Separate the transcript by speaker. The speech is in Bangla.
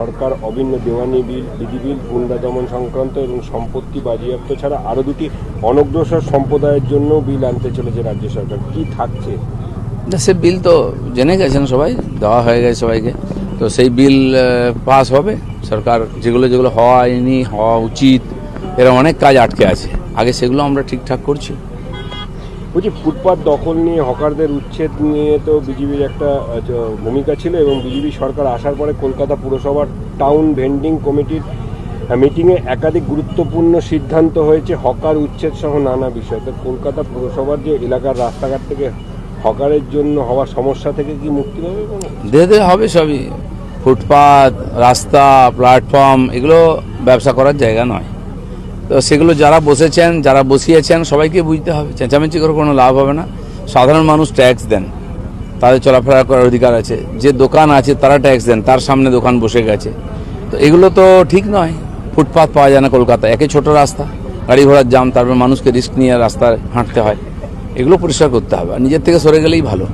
Speaker 1: সরকার অভিন্ন দেওয়ানি বিল, বিধি বিল, গুন্ডা দমন সংক্রান্ত এবং সম্পত্তি বাজেয়াপ্ত ছাড়া আরও দুটি অনগ্রসর সম্প্রদায়ের জন্য বিল আনতে চলেছে রাজ্য সরকার। কি থাকছে?
Speaker 2: সে বিল তো জেনে গেছেন সবাই, দেওয়া হয়ে গেছে সবাইকে। তো সেই বিল পাস হবে। সরকার যেগুলো যেগুলো হয়নি, হওয়া উচিত, এরকম অনেক কাজ আটকে আছে, আগে সেগুলো আমরা ঠিকঠাক করছি।
Speaker 1: বলছি, ফুটপাত দখল নিয়ে, হকারদের উচ্ছেদ নিয়ে তো বিজেপির একটা ভূমিকা ছিল এবং বিজেপি সরকার আসার পরে কলকাতা পুরসভার টাউন ভেন্ডিং কমিটির মিটিংয়ে একাধিক গুরুত্বপূর্ণ সিদ্ধান্ত হয়েছে হকার উচ্ছেদ সহ নানা বিষয়। তো কলকাতা পুরসভার যে এলাকার রাস্তাঘাট থেকে হকারের জন্য হওয়া সমস্যা থেকে কি মুক্তি পাবে?
Speaker 2: ধীরে হবে সবই। ফুটপাত, রাস্তা, প্ল্যাটফর্ম, এগুলো ব্যবসা করার জায়গা নয়। তো সেগুলো যারা বসেছেন, যারা বসিয়েছেন, সবাইকে বুঝতে হবে। চেঁচামেচি করে কোনো লাভ হবে না। সাধারণ মানুষ ট্যাক্স দেন, তাদের চলাফেরা করার অধিকার আছে। যে দোকান আছে তারা ট্যাক্স দেন, তার সামনে দোকান বসে গেছে। তো এগুলো তো ঠিক নয়। ফুটপাত পাওয়া যায় না কলকাতায়, একে ছোট রাস্তা, গাড়ি ঘোড়ার জাম, তারপর মানুষকে রিস্ক নিয়ে রাস্তায় হাঁটতে হয়। এগুলো পরিষ্কার করতে হবে, আর নিজের থেকে সরে গেলেই ভালো।